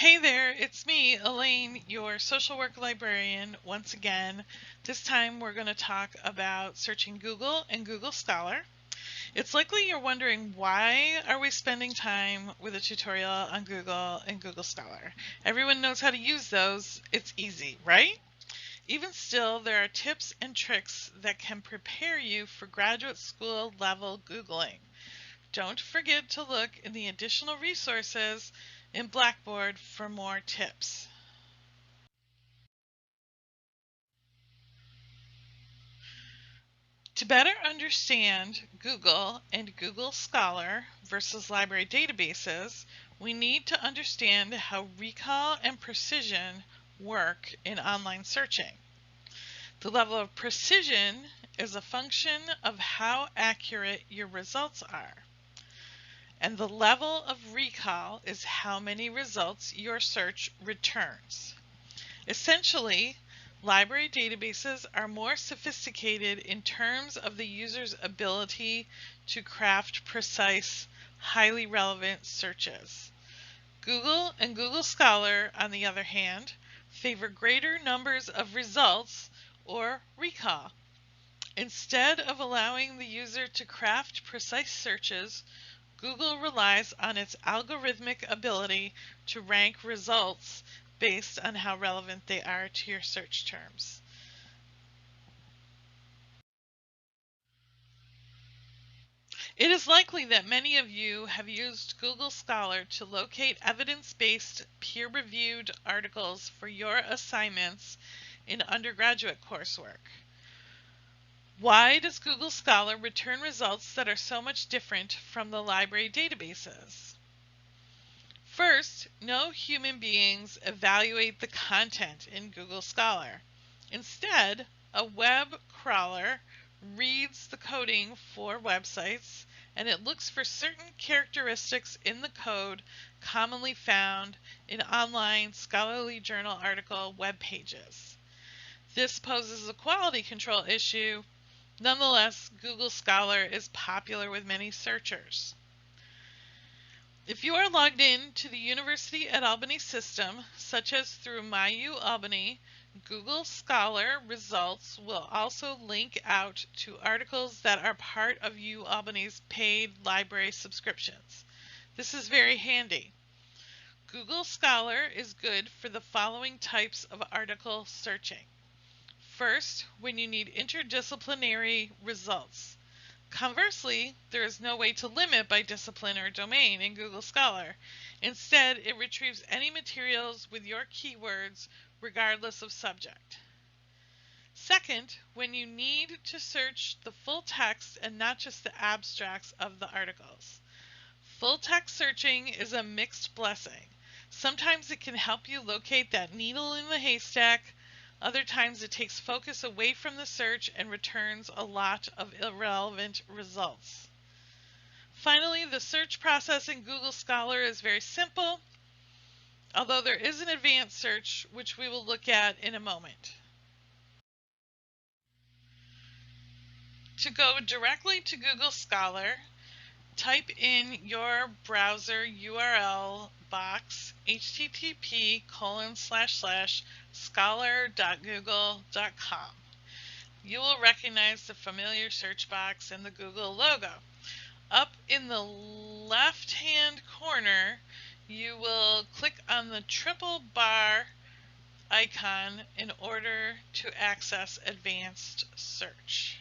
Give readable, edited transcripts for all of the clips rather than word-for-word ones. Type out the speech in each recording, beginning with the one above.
Hey there, it's me, Elaine, your social work librarian, once again. This time we're going to talk about searching Google and Google Scholar. It's likely you're wondering, why are we spending time with a tutorial on Google and Google Scholar? Everyone knows how to use those. It's easy, right? Even still, there are tips and tricks that can prepare you for graduate school level Googling. Don't forget to look in the additional resources in Blackboard for more tips. To better understand Google and Google Scholar versus library databases, we need to understand how recall and precision work in online searching. The level of precision is a function of how accurate your results are. And the level of recall is how many results your search returns. Essentially, library databases are more sophisticated in terms of the user's ability to craft precise, highly relevant searches. Google and Google Scholar, on the other hand, favor greater numbers of results or recall. Instead of allowing the user to craft precise searches, Google relies on its algorithmic ability to rank results based on how relevant they are to your search terms. It is likely that many of you have used Google Scholar to locate evidence-based, peer-reviewed articles for your assignments in undergraduate coursework. Why does Google Scholar return results that are so much different from the library databases? First, no human beings evaluate the content in Google Scholar. Instead, a web crawler reads the coding for websites, and it looks for certain characteristics in the code commonly found in online scholarly journal article web pages. This poses a quality control issue. Nonetheless, Google Scholar is popular with many searchers. If you are logged in to the University at Albany system, such as through MyU Albany, Google Scholar results will also link out to articles that are part of U Albany's paid library subscriptions. This is very handy. Google Scholar is good for the following types of article searching. First, when you need interdisciplinary results. Conversely, there is no way to limit by discipline or domain in Google Scholar. Instead, it retrieves any materials with your keywords regardless of subject. Second, when you need to search the full text and not just the abstracts of the articles. Full text searching is a mixed blessing. Sometimes it can help you locate that needle in the haystack. Other times it takes focus away from the search and returns a lot of irrelevant results. Finally, the search process in Google Scholar is very simple, although there is an advanced search which we will look at in a moment. To go directly to Google Scholar, type in your browser URL box http://scholar.google.com. You will recognize the familiar search box and the Google logo. Up in the left-hand corner, you will click on the triple bar icon in order to access advanced search.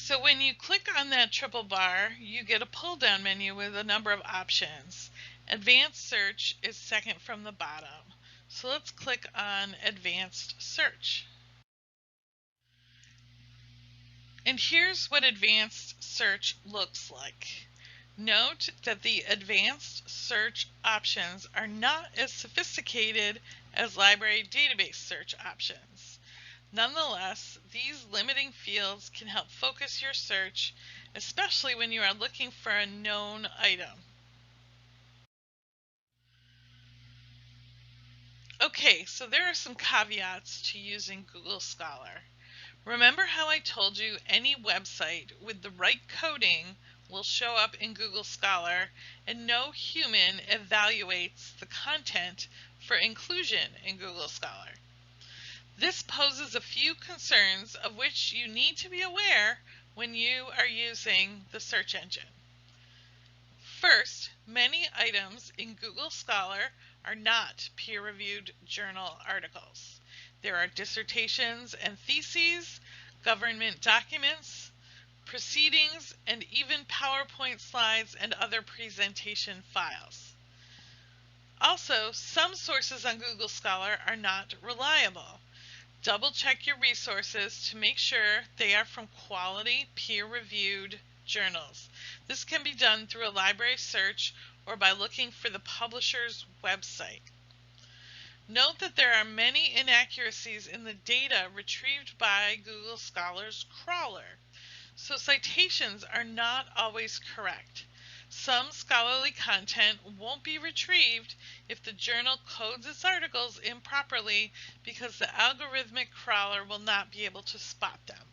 So when you click on that triple bar, you get a pull-down menu with a number of options. Advanced search is second from the bottom. So let's click on advanced search. And here's what advanced search looks like. Note that the advanced search options are not as sophisticated as library database search options. Nonetheless, these limiting fields can help focus your search, especially when you are looking for a known item. Okay, so there are some caveats to using Google Scholar. Remember how I told you any website with the right coding will show up in Google Scholar, and no human evaluates the content for inclusion in Google Scholar. This poses a few concerns of which you need to be aware when you are using the search engine. First, many items in Google Scholar are not peer-reviewed journal articles. There are dissertations and theses, government documents, proceedings, and even PowerPoint slides and other presentation files. Also, some sources on Google Scholar are not reliable. Double check your resources to make sure they are from quality, peer-reviewed journals. This can be done through a library search or by looking for the publisher's website. Note that there are many inaccuracies in the data retrieved by Google Scholar's crawler, so citations are not always correct. Some scholarly content won't be retrieved if the journal codes its articles improperly because the algorithmic crawler will not be able to spot them.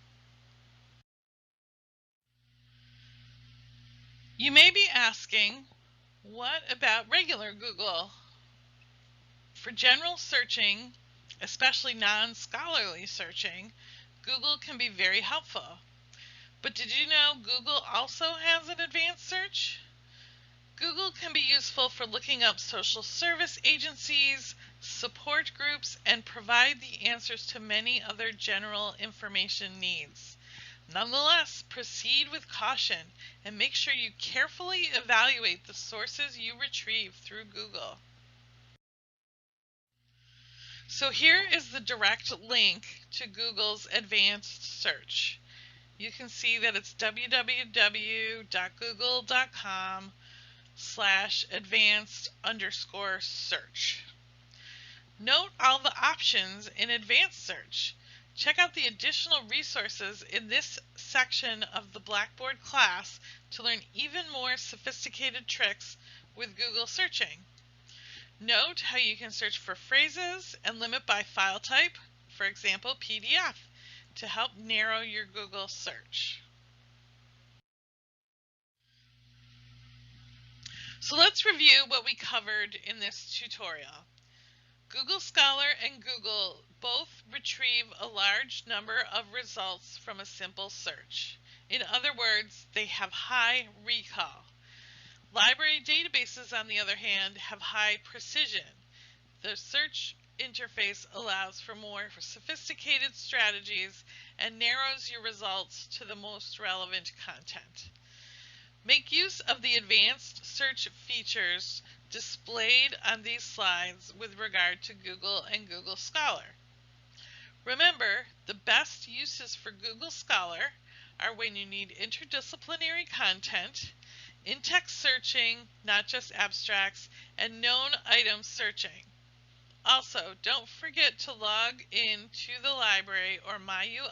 You may be asking, what about regular Google? For general searching, especially non-scholarly searching, Google can be very helpful. But did you know Google also has an advanced search? Google can be useful for looking up social service agencies, support groups, and provide the answers to many other general information needs. Nonetheless, proceed with caution and make sure you carefully evaluate the sources you retrieve through Google. So here is the direct link to Google's advanced search. You can see that it's www.google.com/advanced_search. Note all the options in advanced search. Check out the additional resources in this section of the Blackboard class to learn even more sophisticated tricks with Google searching. Note how you can search for phrases and limit by file type, for example PDF, to help narrow your Google search. So let's review what we covered in this tutorial. Google Scholar and Google both retrieve a large number of results from a simple search. In other words, they have high recall. Library databases, on the other hand, have high precision. The search interface allows for more sophisticated strategies and narrows your results to the most relevant content. Make use of the advanced search features displayed on these slides with regard to Google and Google Scholar. Remember, the best uses for Google Scholar are when you need interdisciplinary content, in-text searching, not just abstracts, and known item searching. Also, don't forget to log in to the library or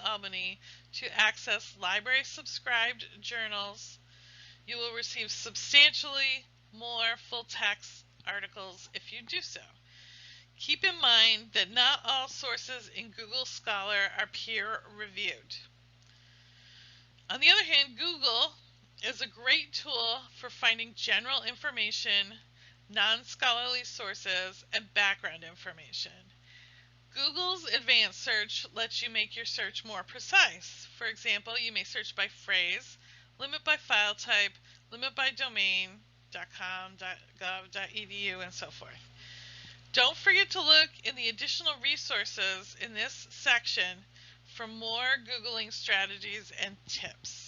Albany to access library subscribed journals. You will receive substantially more full-text articles if you do so. Keep in mind that not all sources in Google Scholar are peer-reviewed. On the other hand, Google is a great tool for finding general information, non-scholarly sources, and background information. Google's advanced search lets you make your search more precise. For example, you may search by phrase, limit by file type, limit by domain, .com, .gov, .edu, and so forth. Don't forget to look in the additional resources in this section for more Googling strategies and tips.